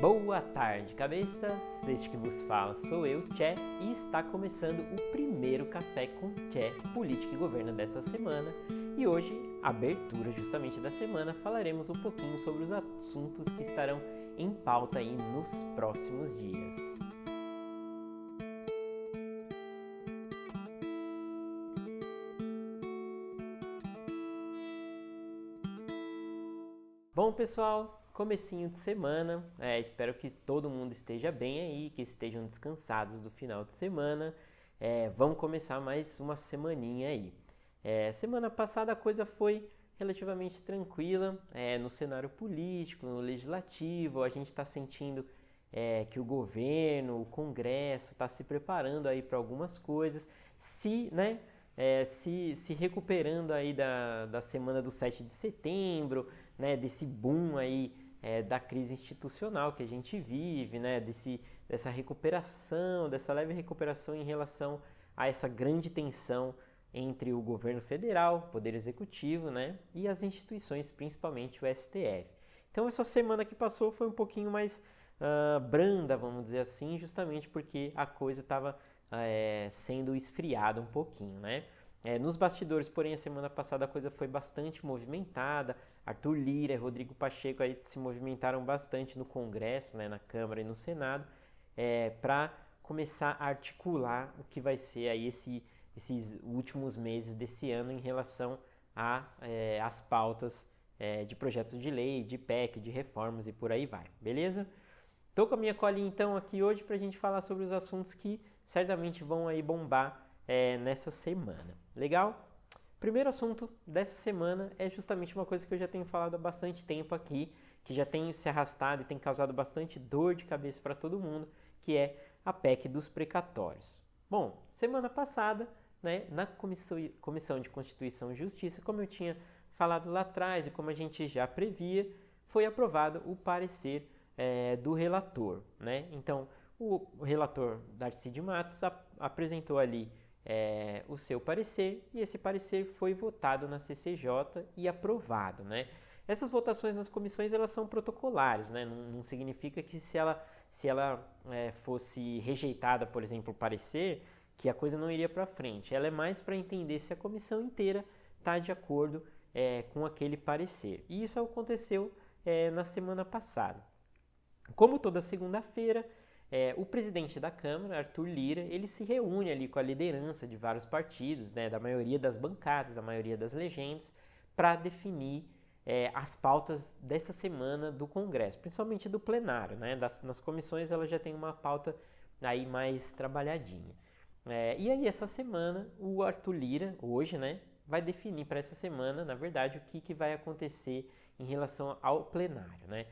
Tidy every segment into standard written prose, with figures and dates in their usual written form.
Boa tarde, cabeças! Este que vos fala sou eu, Tchê, e está começando o primeiro Café com Tchê, Política e Governo dessa semana. E hoje, abertura justamente da semana, falaremos um pouquinho sobre os assuntos que estarão em pauta aí nos próximos dias. Bom, pessoal, comecinho de semana, espero que todo mundo esteja bem aí, que estejam descansados do final de semana. Vamos começar mais uma semaninha aí. Semana passada a coisa foi relativamente tranquila no cenário político, no legislativo. A gente está sentindo que o governo, o Congresso está se preparando aí para algumas coisas, se recuperando aí da semana do 7 de setembro, né, desse boom aí da crise institucional que a gente vive, né, dessa recuperação, dessa leve recuperação em relação a essa grande tensão entre o governo federal, Poder Executivo, né, e as instituições, principalmente o STF. Então essa semana que passou foi um pouquinho mais branda, vamos dizer assim, justamente porque a coisa estava sendo esfriada um pouquinho, né? Nos bastidores, porém, a semana passada a coisa foi bastante movimentada. Arthur Lira e Rodrigo Pacheco aí se movimentaram bastante no Congresso, né, na Câmara e no Senado, para começar a articular o que vai ser aí esses últimos meses desse ano em relação às pautas de projetos de lei, de PEC, de reformas e por aí vai, beleza? Estou com a minha colinha então aqui hoje para a gente falar sobre os assuntos que certamente vão aí bombar nessa semana. Legal? Primeiro assunto dessa semana é justamente uma coisa que eu já tenho falado há bastante tempo aqui, que já tem se arrastado e tem causado bastante dor de cabeça para todo mundo, que é a PEC dos precatórios. Bom, semana passada, né, na Comissão de Constituição e Justiça, como eu tinha falado lá atrás e como a gente já previa, foi aprovado o parecer do relator, né? Então, o relator Darcy de Matos apresentou ali o seu parecer e esse parecer foi votado na CCJ e aprovado, né? Essas votações nas comissões elas são protocolares, né? Não significa que se ela fosse rejeitada, por exemplo, o parecer, que a coisa não iria para frente. Ela é mais para entender se a comissão inteira está de acordo com aquele parecer. E isso aconteceu na semana passada. Como toda segunda-feira, o presidente da Câmara, Arthur Lira, ele se reúne ali com a liderança de vários partidos, né, da maioria das bancadas, da maioria das legendas, para definir as pautas dessa semana do Congresso, principalmente do plenário, né? Nas comissões ela já tem uma pauta aí mais trabalhadinha. E aí essa semana o Arthur Lira, hoje, né, vai definir para essa semana, na verdade, o que vai acontecer em relação ao plenário, né?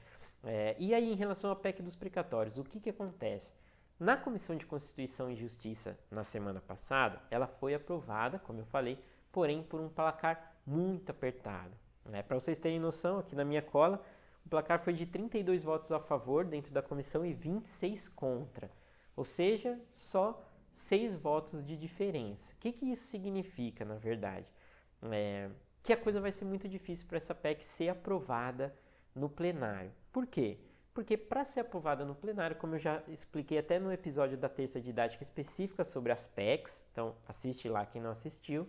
E aí, em relação à PEC dos precatórios, o que acontece? Na Comissão de Constituição e Justiça, na semana passada, ela foi aprovada, como eu falei, porém por um placar muito apertado. Para vocês terem noção, aqui na minha cola, o placar foi de 32 votos a favor dentro da comissão e 26 contra. Ou seja, só 6 votos de diferença. O que isso significa, na verdade? Que a coisa vai ser muito difícil para essa PEC ser aprovada no plenário. Por quê? Porque para ser aprovada no plenário, como eu já expliquei até no episódio da terça didática específica sobre as PECs, então assiste lá quem não assistiu,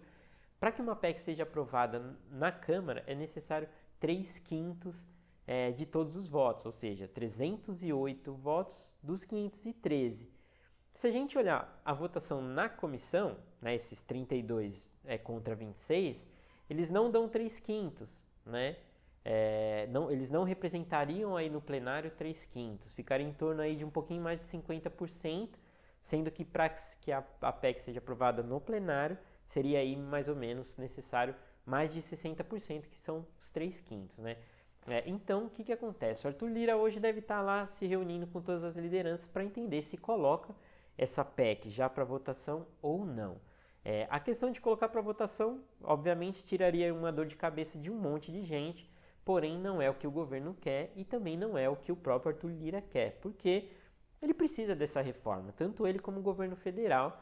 para que uma PEC seja aprovada na Câmara é necessário 3/5 de todos os votos, ou seja, 308 votos dos 513. Se a gente olhar a votação na comissão, né, esses 32 contra 26, eles não dão 3/5, né? Eles não representariam aí no plenário 3/5, ficaria em torno aí de um pouquinho mais de 50%, sendo que para que a PEC seja aprovada no plenário, seria aí mais ou menos necessário mais de 60%, que são os 3/5, né? Então, o que acontece? O Arthur Lira hoje deve estar lá se reunindo com todas as lideranças para entender se coloca essa PEC já para votação ou não. A questão de colocar para votação, obviamente, tiraria uma dor de cabeça de um monte de gente, porém não é o que o governo quer e também não é o que o próprio Arthur Lira quer, porque ele precisa dessa reforma, tanto ele como o governo federal.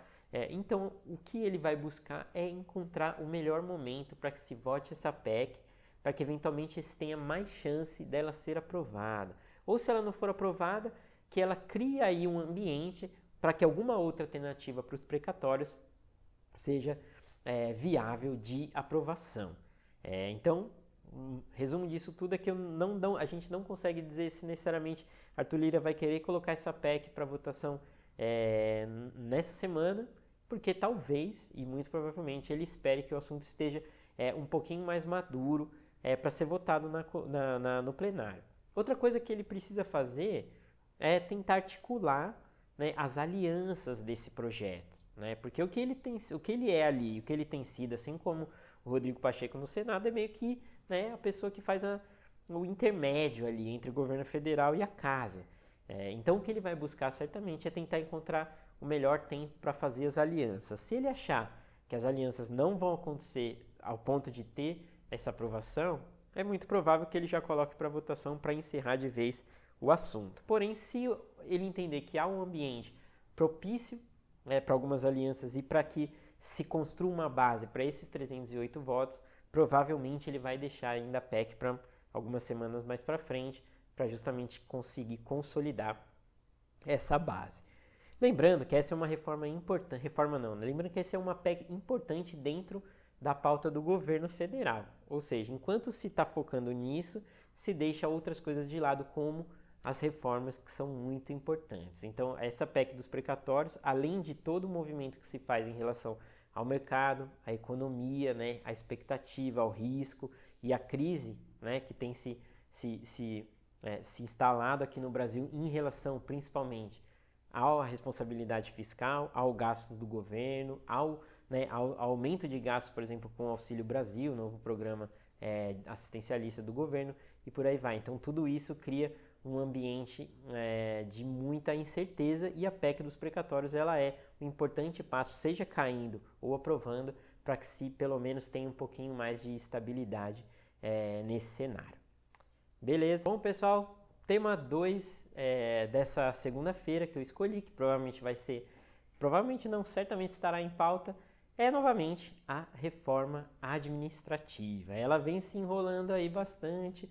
Então, o que ele vai buscar é encontrar o melhor momento para que se vote essa PEC, para que eventualmente se tenha mais chance dela ser aprovada. ou se ela não for aprovada, que ela crie aí um ambiente para que alguma outra alternativa para os precatórios seja viável de aprovação. Então, resumo disso tudo é que a gente não consegue dizer se necessariamente Arthur Lira vai querer colocar essa PEC para votação nessa semana, porque talvez, e muito provavelmente, ele espere que o assunto esteja um pouquinho mais maduro para ser votado no plenário. Outra coisa que ele precisa fazer é tentar articular, né, as alianças desse projeto, né? Porque o que ele é ali, o que ele tem sido, assim como o Rodrigo Pacheco no Senado, é meio que, né, a pessoa que faz o intermédio ali entre o governo federal e a casa. Então o que ele vai buscar certamente é tentar encontrar o melhor tempo para fazer as alianças. Se ele achar que as alianças não vão acontecer ao ponto de ter essa aprovação, é muito provável que ele já coloque para votação para encerrar de vez o assunto. Porém, se ele entender que há um ambiente propício para algumas alianças e para que se construa uma base para esses 308 votos, provavelmente ele vai deixar ainda a PEC para algumas semanas mais para frente, para justamente conseguir consolidar essa base. Lembrando que essa é uma reforma importante, lembrando que essa é uma PEC importante dentro da pauta do governo federal, ou seja, enquanto se está focando nisso, se deixa outras coisas de lado, como as reformas que são muito importantes. Então, essa PEC dos precatórios, além de todo o movimento que se faz em relação ao mercado, à economia, né, à expectativa, ao risco e à crise, né, que tem se instalado aqui no Brasil em relação principalmente à responsabilidade fiscal, aos gastos do governo, ao aumento de gastos, por exemplo, com o Auxílio Brasil, novo programa assistencialista do governo, e por aí vai. Então, tudo isso cria um ambiente de muita incerteza, e a PEC dos precatórios ela é um importante passo, seja caindo ou aprovando, para que se pelo menos tenha um pouquinho mais de estabilidade nesse cenário. Beleza? Bom, pessoal, tema 2 dessa segunda-feira que eu escolhi, que provavelmente não, certamente estará em pauta, é novamente a reforma administrativa. Ela vem se enrolando aí bastante,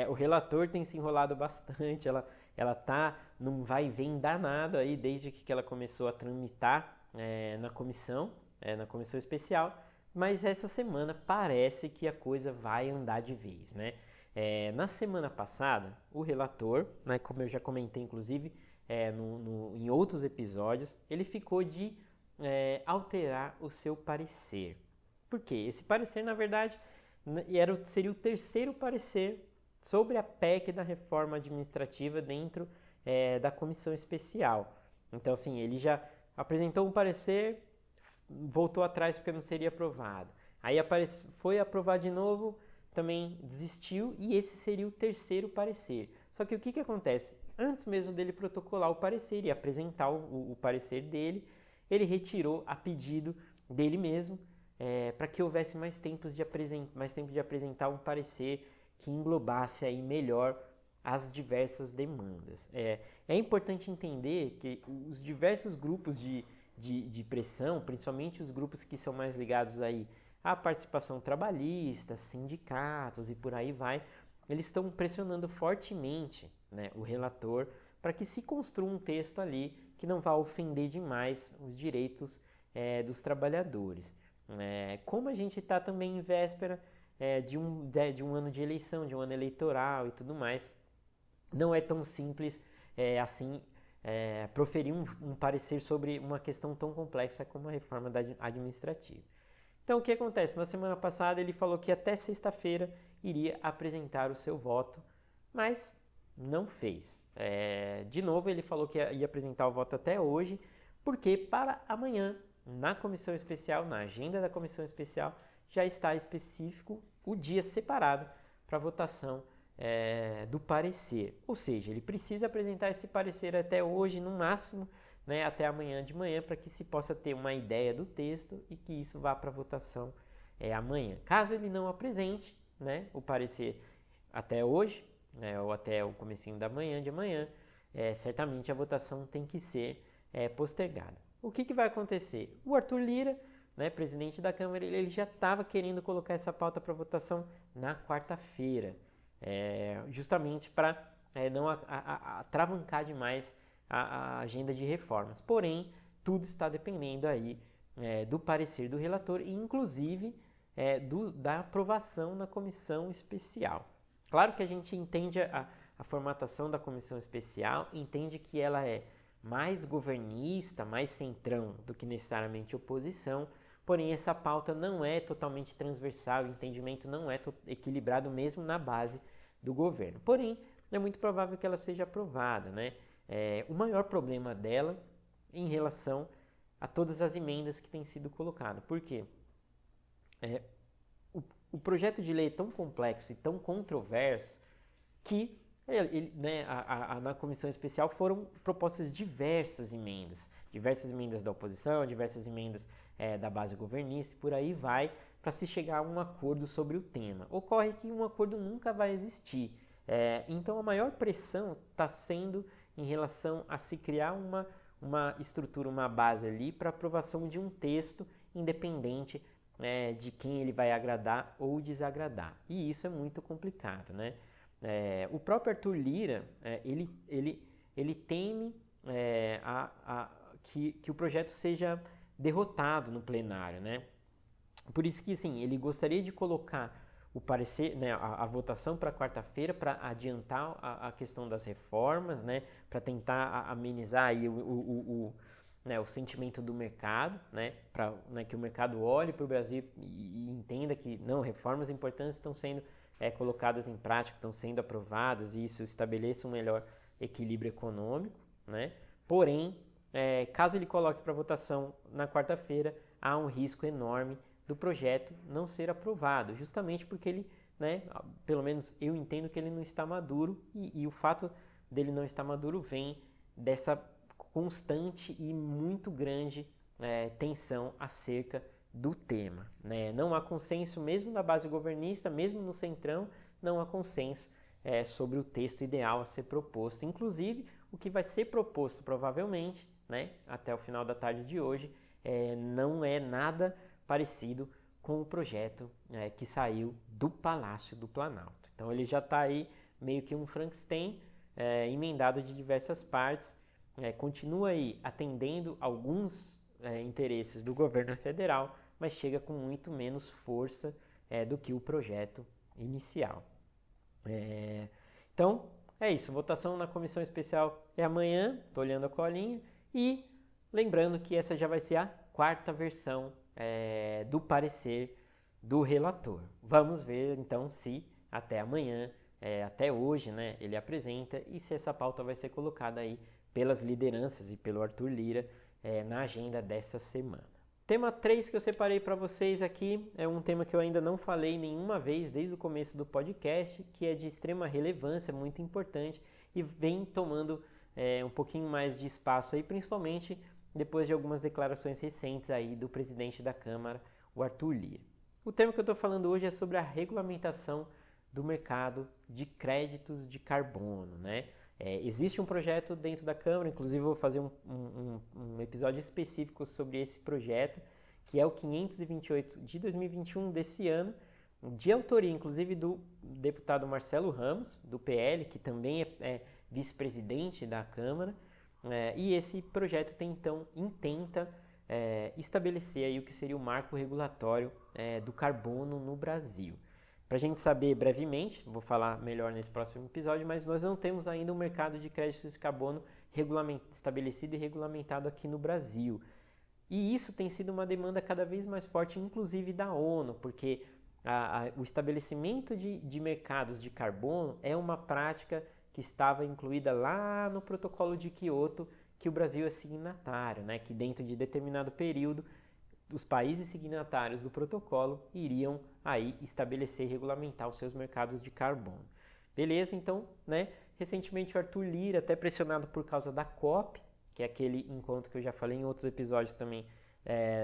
o relator tem se enrolado bastante, ela tá num vai e vem danado aí desde que ela começou a tramitar na comissão especial, mas essa semana parece que a coisa vai andar de vez, né? Na semana passada, o relator, né, como eu já comentei inclusive em outros episódios, ele ficou de alterar o seu parecer. Por quê? Esse parecer, na verdade, seria o terceiro parecer sobre a PEC da reforma administrativa dentro da comissão especial. Então, assim, ele já apresentou um parecer, voltou atrás porque não seria aprovado. Aí foi aprovado de novo, também desistiu, e esse seria o terceiro parecer. Só que o que acontece? Antes mesmo dele protocolar o parecer e apresentar o parecer dele, ele retirou a pedido dele mesmo para que houvesse mais tempo de apresentar um parecer que englobasse aí melhor as diversas demandas. É importante entender que os diversos grupos de pressão, principalmente os grupos que são mais ligados aí à participação trabalhista, sindicatos e por aí vai, eles estão pressionando fortemente, né, o relator para que se construa um texto ali que não vá ofender demais os direitos dos trabalhadores. Como a gente está também em véspera de um ano de eleição, de um ano eleitoral e tudo mais, não é tão simples assim proferir um parecer sobre uma questão tão complexa como a reforma administrativa. Então, o que acontece? Na semana passada ele falou que até sexta-feira iria apresentar o seu voto, mas não fez. De novo, ele falou que ia apresentar o voto até hoje, porque para amanhã, na comissão especial, na agenda da comissão especial, já está específico o dia separado para votação do parecer. Ou seja, ele precisa apresentar esse parecer até hoje, no máximo, né, até amanhã de manhã, para que se possa ter uma ideia do texto e que isso vá para votação amanhã. Caso ele não apresente, né, o parecer até hoje, ou até o comecinho da manhã de amanhã, certamente a votação tem que ser postergada. O que vai acontecer? O Arthur Lira, né, presidente da Câmara, ele já estava querendo colocar essa pauta para votação na quarta-feira, justamente para não atravancar demais a agenda de reformas. Porém, tudo está dependendo aí do parecer do relator e, inclusive, da aprovação na comissão especial. Claro que a gente entende a formatação da comissão especial, entende que ela é mais governista, mais centrão do que necessariamente oposição, porém essa pauta não é totalmente transversal, o entendimento não é equilibrado mesmo na base do governo. Porém, é muito provável que ela seja aprovada, né? O maior problema dela em relação a todas as emendas que têm sido colocadas. Por quê? O projeto de lei é tão complexo e tão controverso que na comissão especial foram propostas diversas emendas da oposição, diversas emendas da base governista e por aí vai, para se chegar a um acordo sobre o tema. Ocorre que um acordo nunca vai existir. Então a maior pressão está sendo em relação a se criar uma estrutura, uma base ali para aprovação de um texto independente de quem ele vai agradar ou desagradar. E isso é muito complicado, né? O próprio Arthur Lira, ele teme que o projeto seja derrotado no plenário, né? Por isso que, sim, ele gostaria de colocar o parecer, né, a votação para quarta-feira para adiantar a questão das reformas, né, para tentar amenizar aí o sentimento do mercado, né, para que o mercado olhe para o Brasil e entenda que não, reformas importantes estão sendo colocadas em prática, estão sendo aprovadas e isso estabeleça um melhor equilíbrio econômico, né? Porém, caso ele coloque para votação na quarta-feira, há um risco enorme do projeto não ser aprovado, justamente porque ele, né, pelo menos eu entendo que ele não está maduro e o fato dele não estar maduro vem dessa constante e muito grande tensão acerca do tema, né? Não há consenso mesmo na base governista, mesmo no centrão, não há consenso sobre o texto ideal a ser proposto. Inclusive, o que vai ser proposto provavelmente, né, até o final da tarde de hoje, não é nada parecido com o projeto que saiu do Palácio do Planalto. Então ele já está aí meio que um Frankenstein emendado de diversas partes, continua aí atendendo alguns interesses do governo federal, mas chega com muito menos força do que o projeto inicial. Então é isso, votação na comissão especial é amanhã, estou olhando a colinha, e lembrando que essa já vai ser a quarta versão do parecer do relator. Vamos ver então se até amanhã, até hoje, né, ele apresenta e se essa pauta vai ser colocada aí pelas lideranças e pelo Arthur Lira na agenda dessa semana. Tema 3 que eu separei para vocês aqui é um tema que eu ainda não falei nenhuma vez desde o começo do podcast, que é de extrema relevância, muito importante e vem tomando um pouquinho mais de espaço aí, principalmente depois de algumas declarações recentes aí do presidente da Câmara, o Arthur Lira. O tema que eu estou falando hoje é sobre a regulamentação do mercado de créditos de carbono, né? Existe um projeto dentro da Câmara, inclusive eu vou fazer um episódio específico sobre esse projeto, que é o 528 de 2021 desse ano, de autoria inclusive do deputado Marcelo Ramos, do PL, que também é vice-presidente da Câmara, e esse projeto intenta estabelecer aí o que seria o marco regulatório do carbono no Brasil. Para a gente saber brevemente, vou falar melhor nesse próximo episódio, mas nós não temos ainda um mercado de créditos de carbono estabelecido e regulamentado aqui no Brasil. E isso tem sido uma demanda cada vez mais forte, inclusive da ONU, porque o estabelecimento de mercados de carbono é uma prática que estava incluída lá no protocolo de Kyoto, que o Brasil é signatário, né? Que dentro de determinado período os países signatários do protocolo iriam aí estabelecer e regulamentar os seus mercados de carbono. Beleza? Então, né, recentemente o Arthur Lira, até pressionado por causa da COP, que é aquele encontro que eu já falei em outros episódios também,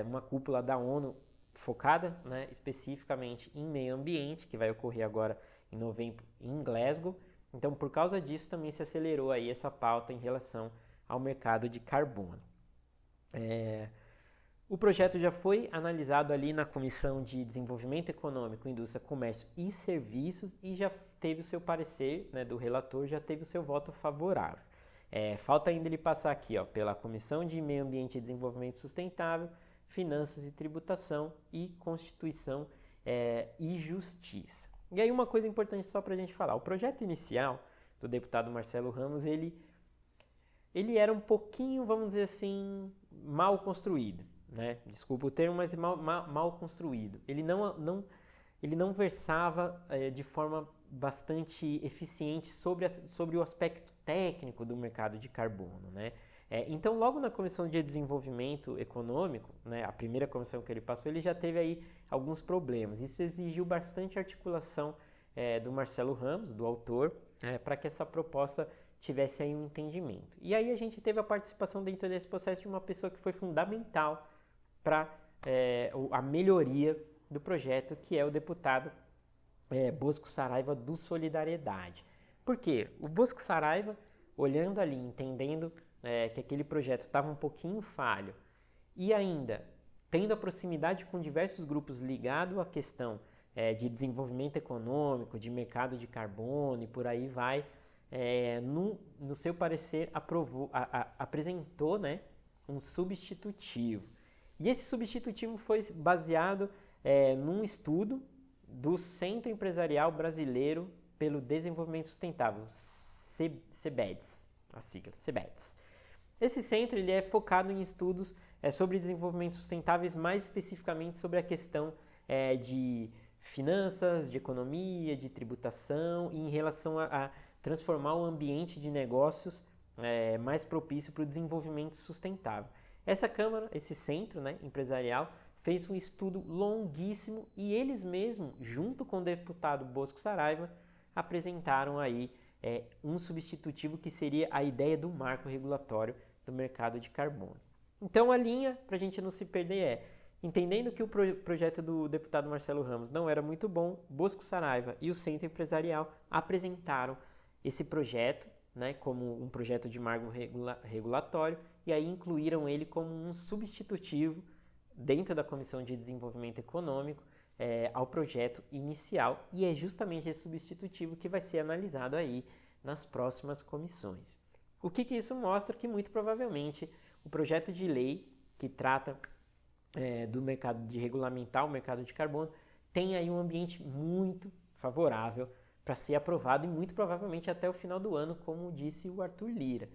uma cúpula da ONU focada, né, especificamente em meio ambiente, que vai ocorrer agora em novembro em Glasgow. Então, por causa disso, também se acelerou aí essa pauta em relação ao mercado de carbono. O projeto já foi analisado ali na Comissão de Desenvolvimento Econômico, Indústria, Comércio e Serviços e já teve o seu parecer, né, do relator, já teve o seu voto favorável. Falta ainda ele passar aqui pela Comissão de Meio Ambiente e Desenvolvimento Sustentável, Finanças e Tributação e Constituição e Justiça. E aí uma coisa importante só para a gente falar, o projeto inicial do deputado Marcelo Ramos, ele era um pouquinho, vamos dizer assim, mal construído, né? Desculpa o termo, mas mal construído. Ele não versava de forma bastante eficiente sobre o aspecto técnico do mercado de carbono, né? Então, logo na Comissão de Desenvolvimento Econômico, né, a primeira comissão que ele passou, ele já teve aí alguns problemas. Isso exigiu bastante articulação do Marcelo Ramos, do autor, para que essa proposta tivesse aí um entendimento. E aí a gente teve a participação dentro desse processo de uma pessoa que foi fundamental para a melhoria do projeto, que é o deputado Bosco Saraiva, do Solidariedade. Por quê? O Bosco Saraiva, olhando ali, entendendo que aquele projeto estava um pouquinho falho e ainda tendo a proximidade com diversos grupos ligados à questão de desenvolvimento econômico, de mercado de carbono e por aí vai, no seu parecer apresentou, né, um substitutivo. E esse substitutivo foi baseado num estudo do Centro Empresarial Brasileiro pelo Desenvolvimento Sustentável, CEBEDS, a sigla, CEBEDS. Esse centro ele é focado em estudos sobre desenvolvimento sustentáveis, mais especificamente sobre a questão de finanças, de economia, de tributação, e em relação a transformar o ambiente de negócios mais propício para o desenvolvimento sustentável. Essa Câmara, esse centro, né, empresarial, fez um estudo longuíssimo e eles mesmos, junto com o deputado Bosco Saraiva, apresentaram aí um substitutivo que seria a ideia do marco regulatório do mercado de carbono. Então a linha, para a gente não se perder, entendendo que o projeto do deputado Marcelo Ramos não era muito bom, Bosco Saraiva e o Centro Empresarial apresentaram esse projeto, né, como um projeto de marco regulatório, e aí incluíram ele como um substitutivo dentro da Comissão de Desenvolvimento Econômico ao projeto inicial, e é justamente esse substitutivo que vai ser analisado aí nas próximas comissões. O que isso mostra? Que muito provavelmente o projeto de lei que trata do mercado, de regulamentar o mercado de carbono, tem aí um ambiente muito favorável para ser aprovado e muito provavelmente até o final do ano, como disse o Arthur Lira.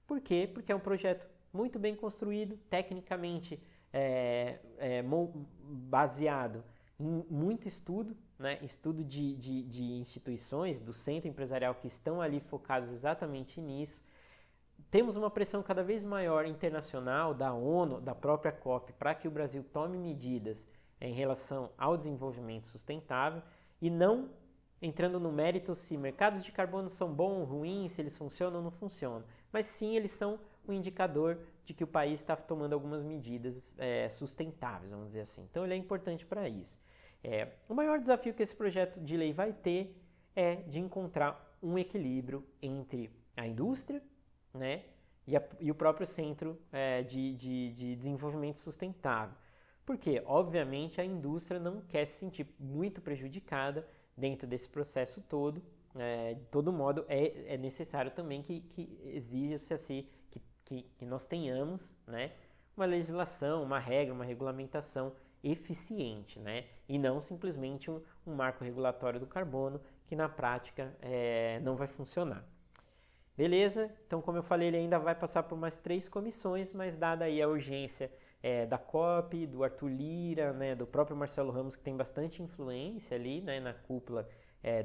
Por quê? Porque é um projeto muito bem construído, tecnicamente baseado em muito estudo, né? Estudo de instituições do centro empresarial que estão ali focados exatamente nisso. Temos uma pressão cada vez maior internacional da ONU, da própria COP, para que o Brasil tome medidas em relação ao desenvolvimento sustentável e não entrando no mérito se mercados de carbono são bons ou ruins, se eles funcionam ou não funcionam, mas sim eles são um indicador de que o país está tomando algumas medidas sustentáveis, vamos dizer assim. Então ele é importante para isso. O maior desafio que esse projeto de lei vai ter é de encontrar um equilíbrio entre a indústria, né, e o próprio Centro de Desenvolvimento Sustentável. Porque, obviamente, a indústria não quer se sentir muito prejudicada dentro desse processo todo. De todo modo, é necessário também que exija-se assim, que nós tenhamos, né, uma legislação, uma regra, uma regulamentação eficiente, né, e não simplesmente um marco regulatório do carbono que na prática não vai funcionar. Beleza? Então, como eu falei, ele ainda vai passar por mais 3 comissões, mas dada aí a urgência da COP, do Arthur Lira, né, do próprio Marcelo Ramos, que tem bastante influência ali, né, na cúpula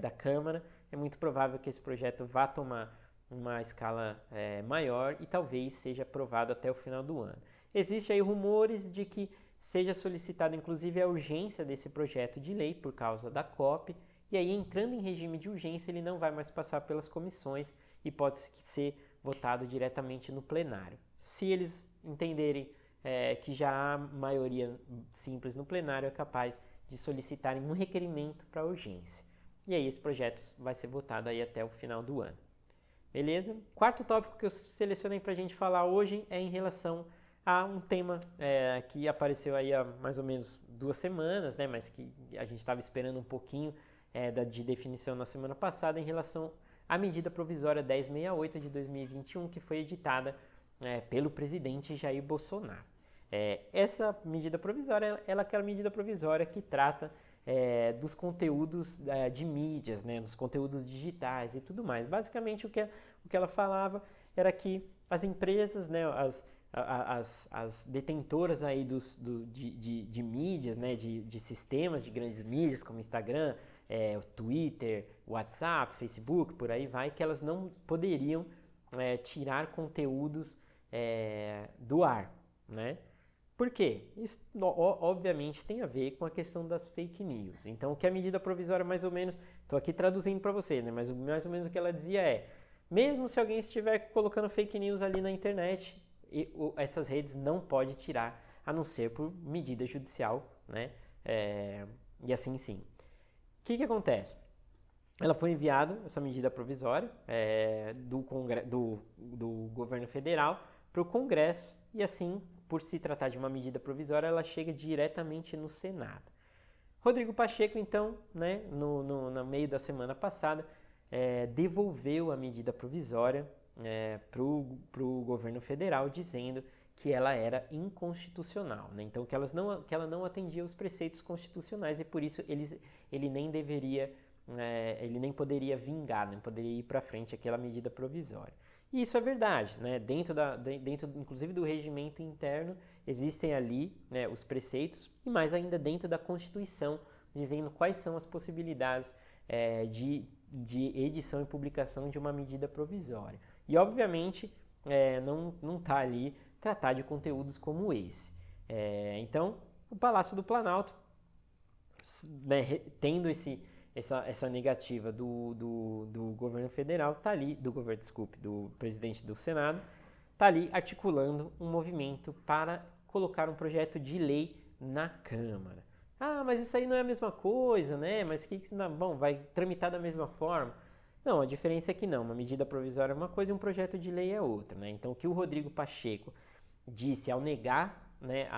da Câmara, é muito provável que esse projeto vá tomar uma escala maior e talvez seja aprovado até o final do ano. Existem aí rumores de que seja solicitado inclusive a urgência desse projeto de lei por causa da COP, e aí entrando em regime de urgência ele não vai mais passar pelas comissões e pode ser votado diretamente no plenário. Se eles entenderem que já há maioria simples no plenário, é capaz de solicitarem um requerimento para urgência. E aí esse projeto vai ser votado aí até o final do ano. Beleza? Quarto tópico que eu selecionei para a gente falar hoje é em relação a um tema que apareceu aí há mais ou menos 2 semanas, né, mas que a gente estava esperando um pouquinho de definição na semana passada em relação à medida provisória 1068 de 2021, que foi editada pelo presidente Jair Bolsonaro. Essa medida provisória, ela é aquela medida provisória que trata dos conteúdos de mídias, né, dos conteúdos digitais e tudo mais. Basicamente, o que ela falava era que as empresas, né, as detentoras aí de mídias, né, de sistemas de grandes mídias como Instagram, o Twitter, WhatsApp, Facebook, por aí vai, que elas não poderiam tirar conteúdos do ar, né? Por quê? Isso, obviamente, tem a ver com a questão das fake news. Então, o que a medida provisória, mais ou menos, estou aqui traduzindo para você, né? Mas mais ou menos o que ela dizia mesmo se alguém estiver colocando fake news ali na internet, essas redes não pode tirar, a não ser por medida judicial, né? E assim sim. O que acontece? Ela foi enviada, essa medida provisória, do governo federal para o Congresso e assim, por se tratar de uma medida provisória, ela chega diretamente no Senado. Rodrigo Pacheco, então, né, no meio da semana passada, devolveu a medida provisória para o governo federal, dizendo que ela era inconstitucional, né? Então que ela não atendia os preceitos constitucionais e por isso ele nem poderia vingar, nem poderia ir para frente aquela medida provisória. E isso é verdade, né? Dentro inclusive do regimento interno existem ali, né, os preceitos e mais ainda dentro da Constituição dizendo quais são as possibilidades de edição e publicação de uma medida provisória. E obviamente não está ali tratar de conteúdos como esse. Então, o Palácio do Planalto, né, tendo essa negativa do governo federal, tá ali, do presidente do Senado, está ali articulando um movimento para colocar um projeto de lei na Câmara. Ah, mas isso aí não é a mesma coisa, né? Mas bom, vai tramitar da mesma forma. Não, a diferença é que não, uma medida provisória é uma coisa e um projeto de lei é outra, né? Então, o que o Rodrigo Pacheco disse ao negar, né,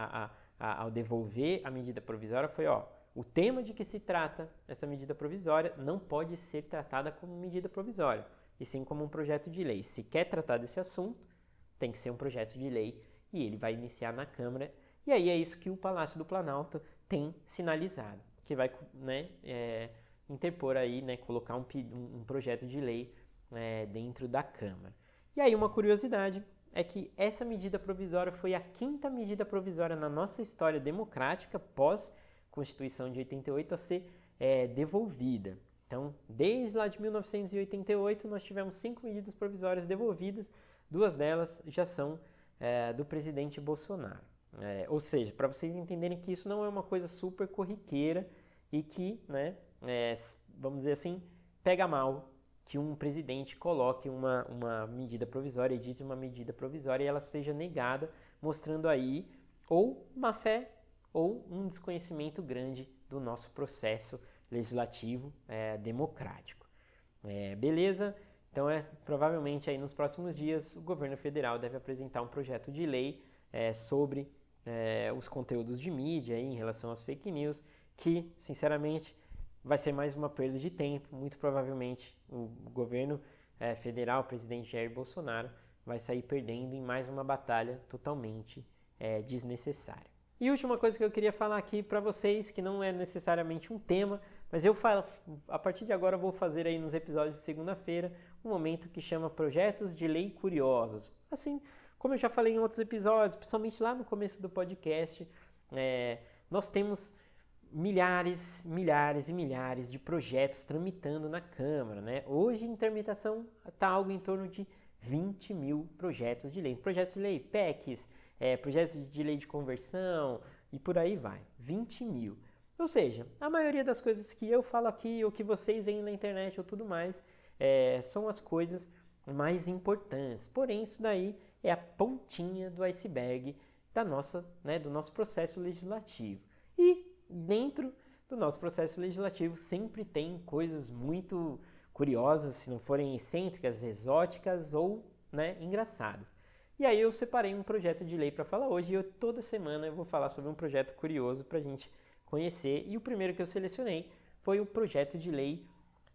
ao devolver a medida provisória foi, o tema de que se trata essa medida provisória não pode ser tratada como medida provisória, e sim como um projeto de lei. Se quer tratar desse assunto, tem que ser um projeto de lei e ele vai iniciar na Câmara. E aí é isso que o Palácio do Planalto tem sinalizado, que vai, né, interpor aí, né, colocar um projeto de lei dentro da Câmara. E aí uma curiosidade é que essa medida provisória foi a 5ª medida provisória na nossa história democrática pós-Constituição de 88 a ser devolvida. Então, desde lá de 1988, nós tivemos 5 medidas provisórias devolvidas, 2 delas já são do presidente Bolsonaro. Ou seja, para vocês entenderem que isso não é uma coisa super corriqueira e que, né, vamos dizer assim, pega mal que um presidente coloque uma medida provisória, edite uma medida provisória e ela seja negada, mostrando aí ou má fé ou um desconhecimento grande do nosso processo legislativo democrático. Beleza? Então, provavelmente aí nos próximos dias o governo federal deve apresentar um projeto de lei sobre os conteúdos de mídia aí, em relação às fake news, que, sinceramente, vai ser mais uma perda de tempo. Muito provavelmente o governo federal, o presidente Jair Bolsonaro, vai sair perdendo em mais uma batalha totalmente desnecessária. E última coisa que eu queria falar aqui para vocês, que não é necessariamente um tema, mas a partir de agora eu vou fazer aí nos episódios de segunda-feira um momento que chama Projetos de Lei Curiosos. Assim, como eu já falei em outros episódios, principalmente lá no começo do podcast, nós temos milhares e milhares de projetos tramitando na Câmara, né? Hoje, em tramitação, está algo em torno de 20 mil projetos de lei. Projetos de lei, PECs, projetos de lei de conversão e por aí vai. 20 mil. Ou seja, a maioria das coisas que eu falo aqui ou que vocês veem na internet ou tudo mais são as coisas mais importantes. Porém, isso daí é a pontinha do iceberg do nosso processo legislativo. E dentro do nosso processo legislativo sempre tem coisas muito curiosas, se não forem excêntricas, exóticas ou, né, engraçadas. E aí eu separei um projeto de lei para falar hoje e toda semana eu vou falar sobre um projeto curioso para a gente conhecer. E o primeiro que eu selecionei foi o projeto de lei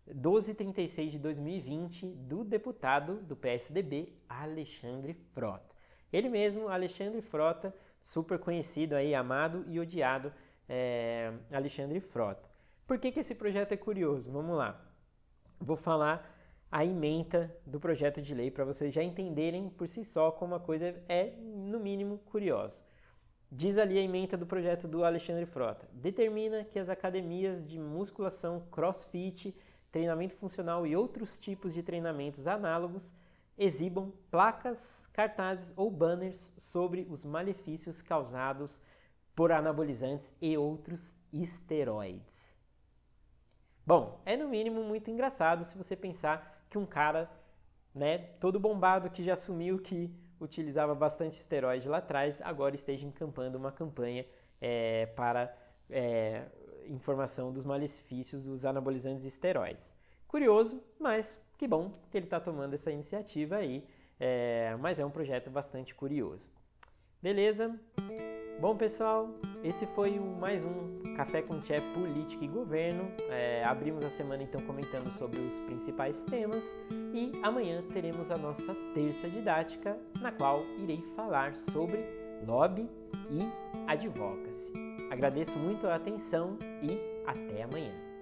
1236 de 2020 do deputado do PSDB, Alexandre Frota. Ele mesmo, Alexandre Frota, super conhecido aí, amado e odiado, Alexandre Frota. Por que esse projeto é curioso? Vamos lá. Vou falar a ementa do projeto de lei para vocês já entenderem por si só como a coisa é, no mínimo, curiosa. Diz ali a ementa do projeto do Alexandre Frota. Determina que as academias de musculação, crossfit, treinamento funcional e outros tipos de treinamentos análogos exibam placas, cartazes ou banners sobre os malefícios causados por anabolizantes e outros esteroides. Bom, é no mínimo muito engraçado se você pensar que um cara, todo bombado que já assumiu que utilizava bastante esteroide lá atrás, agora esteja encampando uma campanha para informação dos malefícios dos anabolizantes e esteroides. Curioso, mas que bom que ele está tomando essa iniciativa aí, mas é um projeto bastante curioso. Beleza? Bom, pessoal, esse foi mais um Café com Tchê Política e Governo. Abrimos a semana então comentando sobre os principais temas e amanhã teremos a nossa terça didática, na qual irei falar sobre lobby e advocacy. Agradeço muito a atenção e até amanhã.